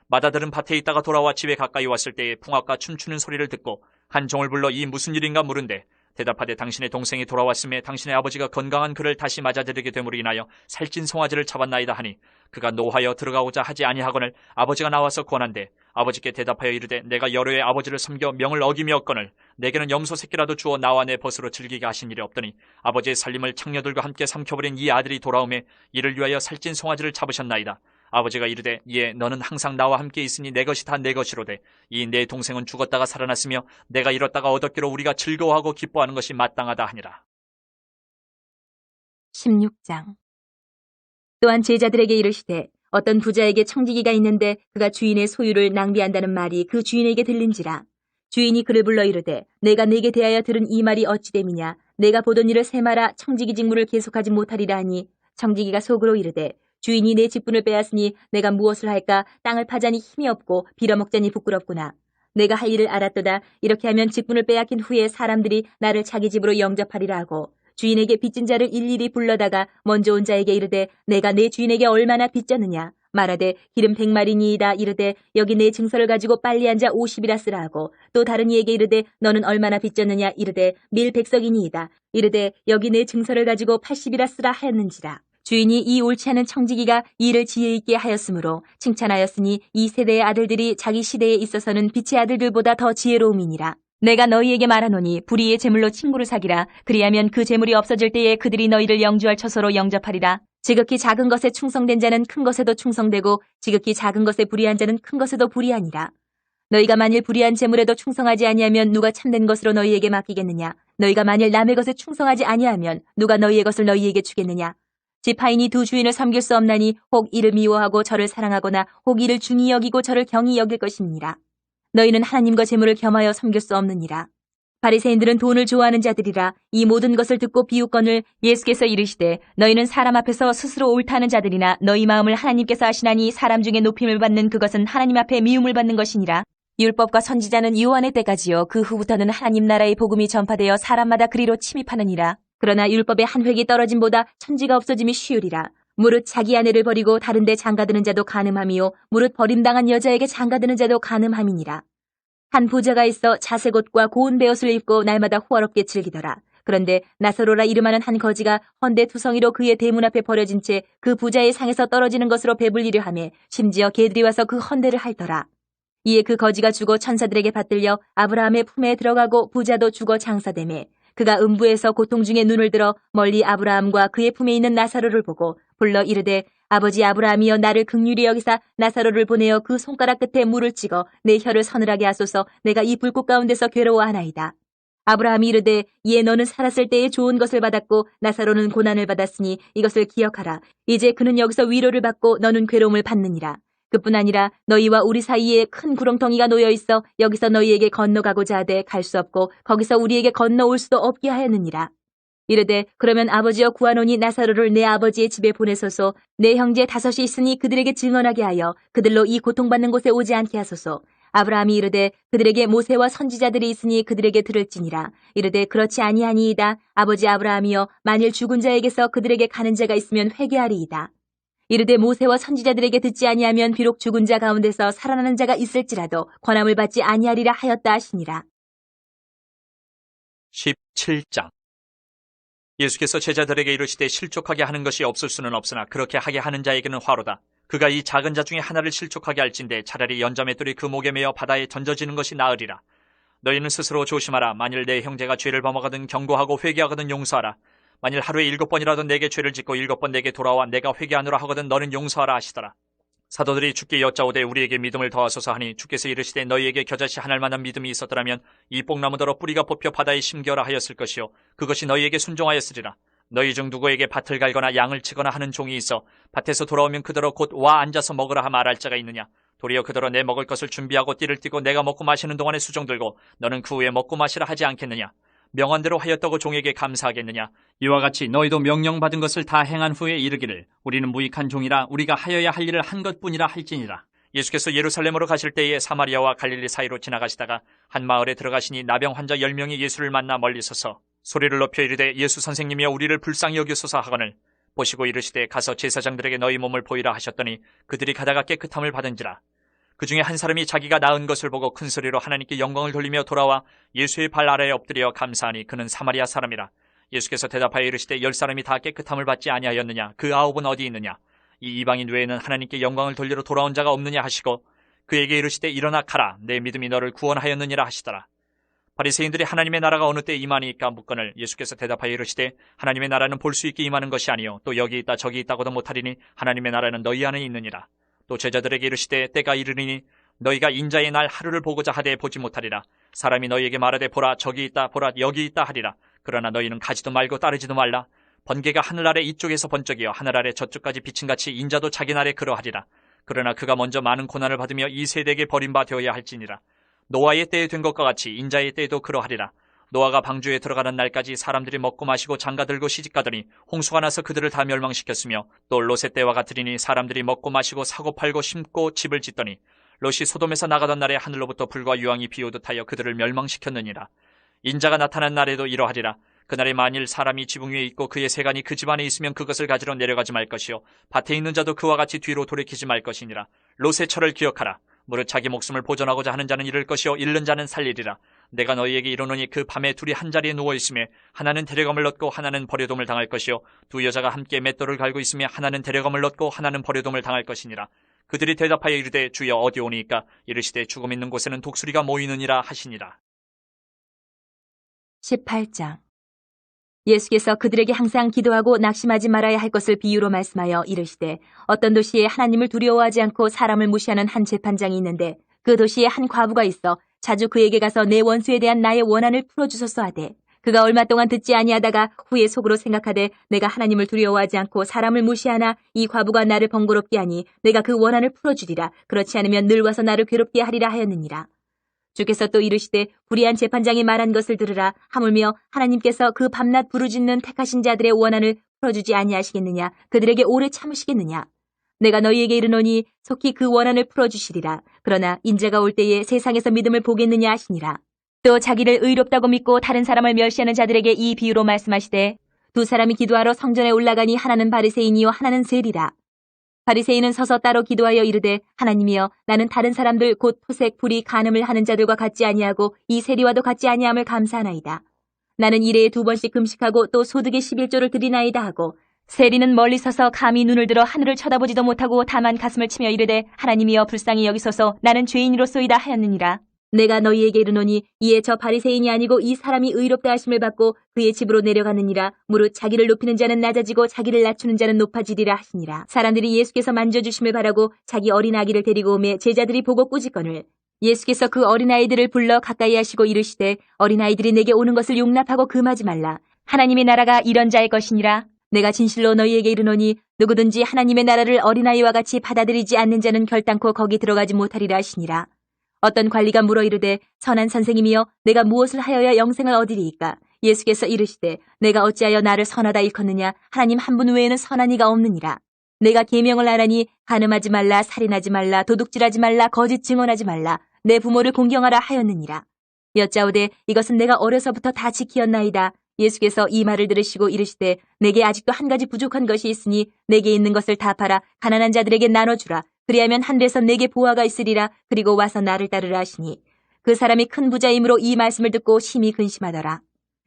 맏아들은 밭에 있다가 돌아와 집에 가까이 왔을 때에 풍악과 춤추는 소리를 듣고 한 종을 불러 이 무슨 일인가 물은데 대답하되 당신의 동생이 돌아왔음에 당신의 아버지가 건강한 그를 다시 맞아들이게 됨으로 인하여 살찐 송아지를 잡았나이다 하니 그가 노하여 들어가고자 하지 아니하거늘 아버지가 나와서 권한대 아버지께 대답하여 이르되 내가 여러 해 아버지를 섬겨 명을 어기며었거늘 내게는 염소 새끼라도 주어 나와 내 벗으로 즐기게 하신 일이 없더니 아버지의 살림을 창녀들과 함께 삼켜버린 이 아들이 돌아오매 이를 위하여 살찐 송아지를 잡으셨나이다. 아버지가 이르되 예 너는 항상 나와 함께 있으니 내 것이 다 내 것이로되 이 내 동생은 죽었다가 살아났으며 내가 잃었다가 얻었기로 우리가 즐거워하고 기뻐하는 것이 마땅하다 하니라. 16장. 또한 제자들에게 이르시되 어떤 부자에게 청지기가 있는데 그가 주인의 소유를 낭비한다는 말이 그 주인에게 들린지라. 주인이 그를 불러 이르되 내가 네게 대하여 들은 이 말이 어찌 됨이냐. 내가 보던 일을 세마라 청지기 직무를 계속하지 못하리라 하니 청지기가 속으로 이르되 주인이 내 직분을 빼앗으니 내가 무엇을 할까. 땅을 파자니 힘이 없고 빌어먹자니 부끄럽구나. 내가 할 일을 알았도다. 이렇게 하면 직분을 빼앗긴 후에 사람들이 나를 자기 집으로 영접하리라 하고 주인에게 빚진 자를 일일이 불러다가 먼저 온 자에게 이르되 내가 내 주인에게 얼마나 빚졌느냐. 말하되 기름 100마리니이다. 이르되 여기 내 증서를 가지고 빨리 앉아 50이라 쓰라 하고 또 다른 이에게 이르되 너는 얼마나 빚졌느냐. 이르되 밀 100석이니이다. 이르되 여기 내 증서를 가지고 80이라 쓰라 하였는지라. 주인이 이 옳지 않은 청지기가 일을 지혜 있게 하였으므로 칭찬하였으니 이 세대의 아들들이 자기 시대에 있어서는 빛의 아들들보다 더 지혜로움이니라. 내가 너희에게 말하노니 불의의 재물로 친구를 사기라. 그리하면 그 재물이 없어질 때에 그들이 너희를 영주할 처소로 영접하리라. 지극히 작은 것에 충성된 자는 큰 것에도 충성되고 지극히 작은 것에 불의한 자는 큰 것에도 불의하니라. 너희가 만일 불의한 재물에도 충성하지 아니하면 누가 참된 것으로 너희에게 맡기겠느냐. 너희가 만일 남의 것에 충성하지 아니하면 누가 너희의 것을 너희에게 주겠느냐. 지파인이 두 주인을 섬길 수 없나니 혹 이를 미워하고 저를 사랑하거나 혹 이를 중히 여기고 저를 경히 여길 것이니라. 너희는 하나님과 재물을 겸하여 섬길 수 없느니라. 바리새인들은 돈을 좋아하는 자들이라. 이 모든 것을 듣고 비웃거늘 예수께서 이르시되 너희는 사람 앞에서 스스로 옳다는 자들이나 너희 마음을 하나님께서 아시나니 사람 중에 높임을 받는 그것은 하나님 앞에 미움을 받는 것이니라. 율법과 선지자는 요한의 때까지요. 그 후부터는 하나님 나라의 복음이 전파되어 사람마다 그리로 침입하느니라. 그러나 율법의 한 획이 떨어짐보다 천지가 없어짐이 쉬우리라. 무릇 자기 아내를 버리고 다른 데 장가드는 자도 간음함이요 무릇 버림당한 여자에게 장가드는 자도 간음함이니라. 한 부자가 있어 자색 옷과 고운 베옷을 입고 날마다 호화롭게 즐기더라. 그런데 나사로라 이름하는 한 거지가 헌데 투성이로 그의 대문 앞에 버려진 채 그 부자의 상에서 떨어지는 것으로 배불리려 하며 심지어 개들이 와서 그 헌데를 핥더라. 이에 그 거지가 죽어 천사들에게 받들려 아브라함의 품에 들어가고 부자도 죽어 장사되매 그가 음부에서 고통 중에 눈을 들어 멀리 아브라함과 그의 품에 있는 나사로를 보고 불러 이르되 아버지 아브라함이여 나를 긍휼히 여기사 나사로를 보내어 그 손가락 끝에 물을 찍어 내 혀를 서늘하게 하소서 내가 이 불꽃 가운데서 괴로워하나이다. 아브라함이 이르되 이에 너는 살았을 때에 좋은 것을 받았고 나사로는 고난을 받았으니 이것을 기억하라. 이제 그는 여기서 위로를 받고 너는 괴로움을 받느니라. 그뿐 아니라 너희와 우리 사이에 큰 구렁텅이가 놓여 있어 여기서 너희에게 건너가고자 하되 갈 수 없고 거기서 우리에게 건너올 수도 없게 하였느니라. 이르되 그러면 아버지여 구하노니 나사로를 내 아버지의 집에 보내소서. 내 형제 5이 있으니 그들에게 증언하게 하여 그들로 이 고통받는 곳에 오지 않게 하소서. 아브라함이 이르되 그들에게 모세와 선지자들이 있으니 그들에게 들을지니라. 이르되 그렇지 아니하니이다. 아버지 아브라함이여 만일 죽은 자에게서 그들에게 가는 자가 있으면 회개하리이다. 이르되 모세와 선지자들에게 듣지 아니하면 비록 죽은 자 가운데서 살아나는 자가 있을지라도 권함을 받지 아니하리라 하였다 하시니라. 17장 예수께서 제자들에게 이르시되 실족하게 하는 것이 없을 수는 없으나 그렇게 하게 하는 자에게는 화로다. 그가 이 작은 자 중에 하나를 실족하게 할진대 차라리 연자맷돌이 그 목에 매어 바다에 던져지는 것이 나으리라. 너희는 스스로 조심하라. 만일 내 형제가 죄를 범하거든 경고하고 회개하거든 용서하라. 만일 하루에 7번이라도 내게 죄를 짓고 7번 내게 돌아와 내가 회개하노라 하거든 너는 용서하라 하시더라. 사도들이 주께 여짜오되 우리에게 믿음을 더하소서 하니 주께서 이르시되 너희에게 겨자씨 한 알만한 믿음이 있었더라면 이 뽕나무더러 뿌리가 뽑혀 바다에 심겨라 하였을 것이요 그것이 너희에게 순종하였으리라. 너희 중 누구에게 밭을 갈거나 양을 치거나 하는 종이 있어 밭에서 돌아오면 그더러 곧 와 앉아서 먹으라 하 말할 자가 있느냐. 도리어 그더러 내 먹을 것을 준비하고 띠를 띠고 내가 먹고 마시는 동안에 수종 들고 너는 그 후에 먹고 마시라 하지 않겠느냐. 명한대로 하였다고 종에게 감사하겠느냐. 이와 같이 너희도 명령받은 것을 다 행한 후에 이르기를 우리는 무익한 종이라 우리가 하여야 할 일을 한 것뿐이라 할지니라. 예수께서 예루살렘으로 가실 때에 사마리아와 갈릴리 사이로 지나가시다가 한 마을에 들어가시니 나병 환자 10명이 예수를 만나 멀리 서서 소리를 높여 이르되 예수 선생님이여 우리를 불쌍히 여기소서 하거늘 보시고 이르시되 가서 제사장들에게 너희 몸을 보이라 하셨더니 그들이 가다가 깨끗함을 받은지라. 그 중에 한 사람이 자기가 나은 것을 보고 큰 소리로 하나님께 영광을 돌리며 돌아와 예수의 발 아래에 엎드려 감사하니 그는 사마리아 사람이라. 예수께서 대답하여 이르시되 10사람이 다 깨끗함을 받지 아니하였느냐. 그 9은 어디 있느냐. 이 이방인 외에는 하나님께 영광을 돌리러 돌아온 자가 없느냐 하시고 그에게 이르시되 일어나 가라. 내 믿음이 너를 구원하였느니라 하시더라. 바리새인들이 하나님의 나라가 어느 때 임하니까 묻거늘 예수께서 대답하여 이르시되 하나님의 나라는 볼 수 있게 임하는 것이 아니요 또 여기 있다 저기 있다고도 못하리니 하나님의 나라는 너희 안에 있느니라. 또 제자들에게 이르시되 때가 이르리니 너희가 인자의 날 하루를 보고자 하되 보지 못하리라. 사람이 너희에게 말하되 보라 저기 있다 보라 여기 있다 하리라. 그러나 너희는 가지도 말고 따르지도 말라. 번개가 하늘 아래 이쪽에서 번쩍이어 하늘 아래 저쪽까지 비친같이 인자도 자기 날에 그러하리라. 그러나 그가 먼저 많은 고난을 받으며 이 세대에게 버림바 되어야 할지니라. 노아의 때에 된 것과 같이 인자의 때에도 그러하리라. 노아가 방주에 들어가는 날까지 사람들이 먹고 마시고 장가들고 시집가더니 홍수가 나서 그들을 다 멸망시켰으며 또 롯의 때와 같으리니 사람들이 먹고 마시고 사고 팔고 심고 집을 짓더니 롯이 소돔에서 나가던 날에 하늘로부터 불과 유황이 비오듯 하여 그들을 멸망시켰느니라. 인자가 나타난 날에도 이러하리라. 그날에 만일 사람이 지붕 위에 있고 그의 세간이 그 집 안에 있으면 그것을 가지러 내려가지 말 것이요 밭에 있는 자도 그와 같이 뒤로 돌이키지 말 것이니라. 롯의 철을 기억하라. 무릇 자기 목숨을 보존하고자 하는 자는 잃을 것이요 잃는 자는 살리리라. 내가 너희에게 이르노니 그 밤에 둘이 한 자리에 누워 있으며 하나는 데려감을 얻고 하나는 버려둠을 당할 것이요 두 여자가 함께 맷돌을 갈고 있으며 하나는 데려감을 얻고 하나는 버려둠을 당할 것이니라. 그들이 대답하여 이르되 주여 어디 오니까. 이르시되 죽음 있는 곳에는 독수리가 모이느니라 하시니라. 18장 예수께서 그들에게 항상 기도하고 낙심하지 말아야 할 것을 비유로 말씀하여 이르시되 어떤 도시에 하나님을 두려워하지 않고 사람을 무시하는 한 재판장이 있는데 그 도시에 한 과부가 있어 자주 그에게 가서 내 원수에 대한 나의 원한을 풀어주소서 하되 그가 얼마 동안 듣지 아니하다가 후에 속으로 생각하되 내가 하나님을 두려워하지 않고 사람을 무시하나 이 과부가 나를 번거롭게 하니 내가 그 원한을 풀어주리라. 그렇지 않으면 늘 와서 나를 괴롭게 하리라 하였느니라. 주께서 또 이르시되 불의한 재판장이 말한 것을 들으라. 하물며 하나님께서 그 밤낮 부르짖는 택하신 자들의 원한을 풀어주지 아니하시겠느냐. 그들에게 오래 참으시겠느냐. 내가 너희에게 이르노니 속히 그 원한을 풀어주시리라. 그러나 인자가 올 때에 세상에서 믿음을 보겠느냐 하시니라. 또 자기를 의롭다고 믿고 다른 사람을 멸시하는 자들에게 이 비유로 말씀하시되 두 사람이 기도하러 성전에 올라가니 하나는 바리새인이요 하나는 세리라. 바리새인은 서서 따로 기도하여 이르되 하나님이여 나는 다른 사람들 곧 토색 불이 간음을 하는 자들과 같지 아니하고 이 세리와도 같지 아니함을 감사하나이다. 나는 일해에 2번씩 금식하고 또 소득의 11조를 드리나이다 하고 세리는 멀리 서서 감히 눈을 들어 하늘을 쳐다보지도 못하고 다만 가슴을 치며 이르되 하나님이여 불쌍히 여기소서 나는 죄인이로소이다 하였느니라. 내가 너희에게 이르노니 이에 저 바리새인이 아니고 이 사람이 의롭다 하심을 받고 그의 집으로 내려가느니라. 무릇 자기를 높이는 자는 낮아지고 자기를 낮추는 자는 높아지리라 하시니라. 사람들이 예수께서 만져주심을 바라고 자기 어린 아기를 데리고 오매 제자들이 보고 꾸짖거늘 예수께서 그 어린아이들을 불러 가까이 하시고 이르시되 어린아이들이 내게 오는 것을 용납하고 금하지 말라. 하나님의 나라가 이런 자의 것이니라. 내가 진실로 너희에게 이르노니 누구든지 하나님의 나라를 어린아이와 같이 받아들이지 않는 자는 결단코 거기 들어가지 못하리라 하시니라. 어떤 관리가 물어 이르되 선한 선생님이여 내가 무엇을 하여야 영생을 얻으리이까? 예수께서 이르시되 내가 어찌하여 나를 선하다 일컫느냐? 하나님 한 분 외에는 선한 이가 없느니라. 내가 계명을 하라니 간음하지 말라, 살인하지 말라, 도둑질하지 말라, 거짓 증언하지 말라, 내 부모를 공경하라 하였느니라. 여짜오되 이것은 내가 어려서부터 다 지키었나이다. 예수께서 이 말을 들으시고 이르시되 내게 아직도 한 가지 부족한 것이 있으니 내게 있는 것을 다 팔아 가난한 자들에게 나눠주라. 그리하면 하늘에서 내게 보화가 있으리라. 그리고 와서 나를 따르라 하시니 그 사람이 큰 부자이므로 이 말씀을 듣고 심히 근심하더라.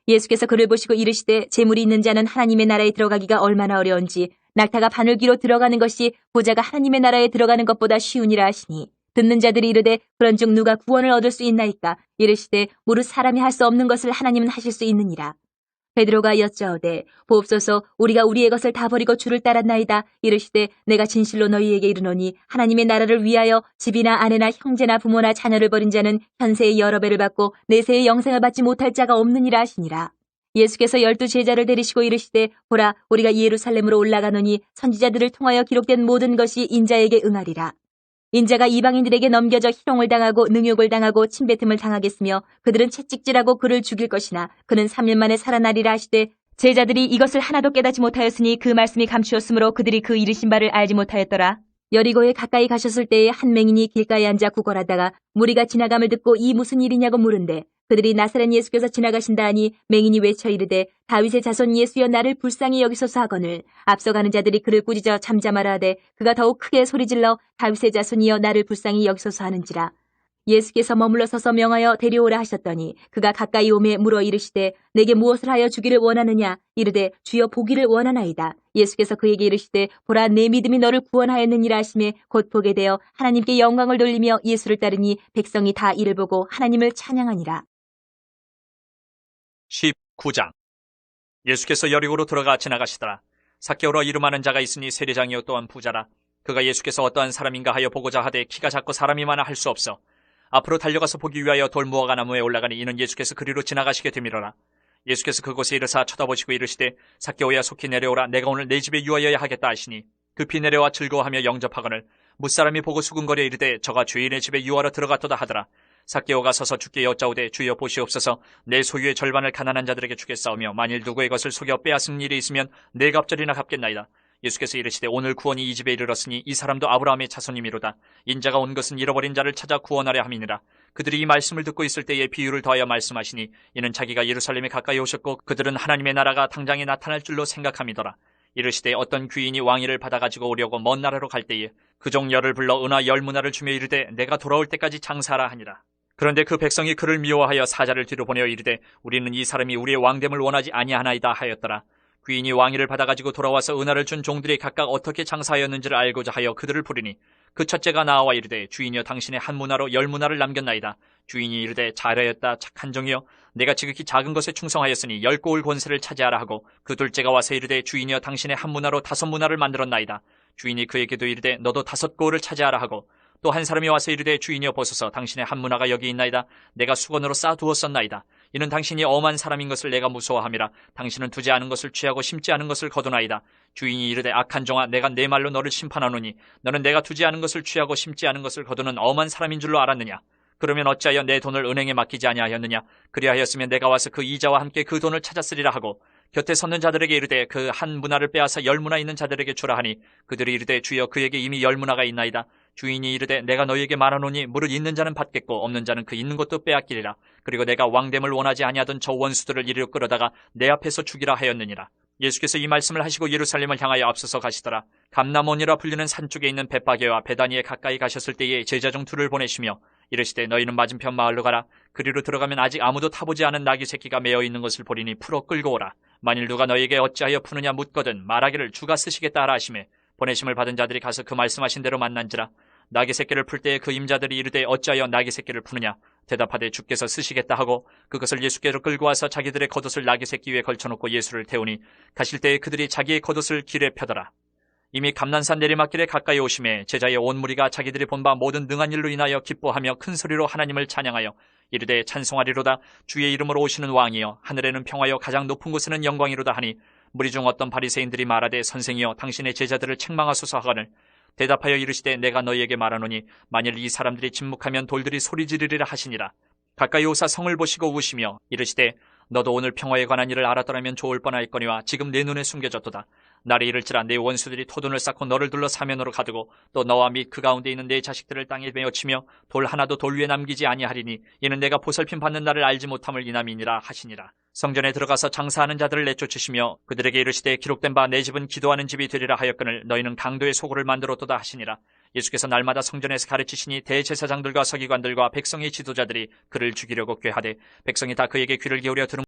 예수께서 그를 보시고 이르시되 재물이 있는 자는 하나님의 나라에 들어가기가 얼마나 어려운지 낙타가 바늘귀로 들어가는 것이 부자가 하나님의 나라에 들어가는 것보다 쉬우니라 하시니 듣는 자들이 이르되 그런즉 누가 구원을 얻을 수 있나이까? 이르시되 무릇 사람이 할 수 없는 것을 하나님은 하실 수 있느니라. 베드로가 여짜오되 보옵소서 우리가 우리의 것을 다 버리고 주를 따랐나이다. 이르시되 내가 진실로 너희에게 이르노니 하나님의 나라를 위하여 집이나 아내나 형제나 부모나 자녀를 버린 자는 현세의 여러 배를 받고 내세의 영생을 받지 못할 자가 없느니라 하시니라. 예수께서 12 제자를 데리시고 이르시되 보라 우리가 예루살렘으로 올라가노니 선지자들을 통하여 기록된 모든 것이 인자에게 응하리라. 인자가 이방인들에게 넘겨져 희롱을 당하고 능욕을 당하고 침뱉음을 당하겠으며 그들은 채찍질하고 그를 죽일 것이나 그는 3일 만에 살아나리라 하시되 제자들이 이것을 하나도 깨닫지 못하였으니 그 말씀이 감추었으므로 그들이 그 이르신 바를 알지 못하였더라. 여리고에 가까이 가셨을 때에 한 맹인이 길가에 앉아 구걸하다가 무리가 지나감을 듣고 이 무슨 일이냐고 물은데 그들이 나사렛 예수께서 지나가신다 하니 맹인이 외쳐 이르되 다윗의 자손 예수여 나를 불쌍히 여기소서 하거늘 앞서가는 자들이 그를 꾸짖어 잠잠하라 하되 그가 더욱 크게 소리질러 다윗의 자손이여 나를 불쌍히 여기소서 하는지라. 예수께서 머물러 서서 명하여 데려오라 하셨더니 그가 가까이 오매 물어 이르시되 내게 무엇을 하여 주기를 원하느냐? 이르되 주여 보기를 원하나이다. 예수께서 그에게 이르시되 보라 내 믿음이 너를 구원하였느니라 하시매 곧 보게 되어 하나님께 영광을 돌리며 예수를 따르니 백성이 다 이를 보고 하나님을 찬양하니라. 19장. 예수께서 여리고로 들어가 지나가시더라. 삭개오라 이름하는 자가 있으니 세리장이요 또한 부자라. 그가 예수께서 어떠한 사람인가 하여 보고자 하되 키가 작고 사람이 많아 할 수 없어 앞으로 달려가서 보기 위하여 돌무화과 나무에 올라가니 이는 예수께서 그리로 지나가시게 되밀어라. 예수께서 그곳에 이르사 쳐다보시고 이르시되 삭개오야 속히 내려오라. 내가 오늘 내 집에 유하여야 하겠다 하시니 급히 내려와 즐거워하며 영접하거늘 무사람이 보고 수군거려 이르되 저가 주인의 집에 유하러 들어갔도다 하더라. 삭개오가 서서 주께 여짜오되 주여 보시옵소서 내 소유의 절반을 가난한 자들에게 주겠사오며 만일 누구의 것을 속여 빼앗은 일이 있으면 네 갑절이나 갚겠나이다. 예수께서 이르시되 오늘 구원이 이 집에 이르렀으니 이 사람도 아브라함의 자손이미로다. 인자가 온 것은 잃어버린 자를 찾아 구원하려 함이니라. 그들이 이 말씀을 듣고 있을 때에 비유를 더하여 말씀하시니 이는 자기가 예루살렘에 가까이 오셨고 그들은 하나님의 나라가 당장에 나타날 줄로 생각함이더라. 이르시되 어떤 귀인이 왕위를 받아가지고 오려고 먼 나라로 갈 때에 그 종 열을 불러 은화 10문화를 주며 이르되 내가 돌아올 때까지 장사하라 하니라. 그런데 그 백성이 그를 미워하여 사자를 뒤로 보내어 이르되 우리는 이 사람이 우리의 왕됨을 원하지 아니하나이다 하였더라. 귀인이 왕위를 받아가지고 돌아와서 은화를 준 종들이 각각 어떻게 장사하였는지를 알고자 하여 그들을 부르니 그 첫째가 나와 이르되 주인이여 당신의 한 문화로 10문화를 남겼나이다. 주인이 이르되 잘하였다 착한 종이여 내가 지극히 작은 것에 충성하였으니 10고을 권세를 차지하라 하고 그 둘째가 와서 이르되 주인이여 당신의 한 문화로 5문화를 만들었나이다. 주인이 그에게도 이르되 너도 5고을을 차지하라 하고 또 한 사람이 와서 이르되 주인이여 보소서 당신의 한 문화가 여기 있나이다. 내가 수건으로 쌓아두었었나이다. 이는 당신이 엄한 사람인 것을 내가 무서워함이라. 당신은 두지 않은 것을 취하고 심지 않은 것을 거두나이다. 주인이 이르되 악한 종아 내가 내 말로 너를 심판하노니 너는 내가 두지 않은 것을 취하고 심지 않은 것을 거두는 엄한 사람인 줄로 알았느냐? 그러면 어찌하여 내 돈을 은행에 맡기지 아니하였느냐? 그리하였으면 내가 와서 그 이자와 함께 그 돈을 찾았으리라 하고 곁에 섰는 자들에게 이르되 그 한 문화를 빼앗아 10문화 있는 자들에게 주라 하니 그들이 이르되 주여 그에게 이미 10문화가 있나이다. 주인이 이르되 내가 너희에게 말하노니 무릇 있는 자는 받겠고 없는 자는 그 있는 것도 빼앗기리라. 그리고 내가 왕됨을 원하지 아니하던 저 원수들을 이리로 끌어다가 내 앞에서 죽이라 하였느니라. 예수께서 이 말씀을 하시고 예루살렘을 향하여 앞서서 가시더라. 감람원이라 불리는 산 쪽에 있는 벳바게와 베다니에 가까이 가셨을 때에 제자 중 둘을 보내시며 이르시되 너희는 맞은편 마을로 가라. 그리로 들어가면 아직 아무도 타보지 않은 나귀 새끼가 메어 있는 것을 보리니 풀어 끌고 오라. 만일 누가 너희에게 어찌하여 푸느냐 묻거든 말하기를 주가 쓰시겠다 하라 하시매 보내심을 받은 자들이 가서 그 말씀하신 대로 만난지라. 나귀 새끼를 풀 때에 그 임자들이 이르되 어찌하여 나귀 새끼를 푸느냐 대답하되 주께서 쓰시겠다 하고 그것을 예수께로 끌고 와서 자기들의 겉옷을 나귀 새끼 위에 걸쳐놓고 예수를 태우니 가실 때에 그들이 자기의 겉옷을 길에 펴더라. 이미 감난산 내리막길에 가까이 오심에 제자의 온 무리가 자기들이 본 바 모든 능한 일로 인하여 기뻐하며 큰 소리로 하나님을 찬양하여 이르되 찬송하리로다. 주의 이름으로 오시는 왕이여 하늘에는 평화여 가장 높은 곳에는 영광이로다 하니 무리 중 어떤 바리새인들이 말하되 선생이여 당신의 제자들을 책망하소서 하거늘 대답하여 이르시되 내가 너희에게 말하노니 만일 이 사람들이 침묵하면 돌들이 소리 지르리라 하시니라. 가까이 오사 성을 보시고 우시며 이르시되 너도 오늘 평화에 관한 일을 알았더라면 좋을 뻔하였거니와 지금 내 눈에 숨겨졌도다. 날이 이를지라 내 원수들이 토둔을 쌓고 너를 둘러 사면으로 가두고 또 너와 및 그 가운데 있는 내 자식들을 땅에 메어치며 돌 하나도 돌 위에 남기지 아니하리니 이는 내가 보살핌 받는 날을 알지 못함을 인함이니라 하시니라. 성전에 들어가서 장사하는 자들을 내쫓으시며 그들에게 이르시되 기록된 바 내 집은 기도하는 집이 되리라 하였거늘 너희는 강도의 소굴을 만들었도다 하시니라. 예수께서 날마다 성전에서 가르치시니 대제사장들과 서기관들과 백성의 지도자들이 그를 죽이려고 꾀하되 백성이 다 그에게 귀를 기울여 들은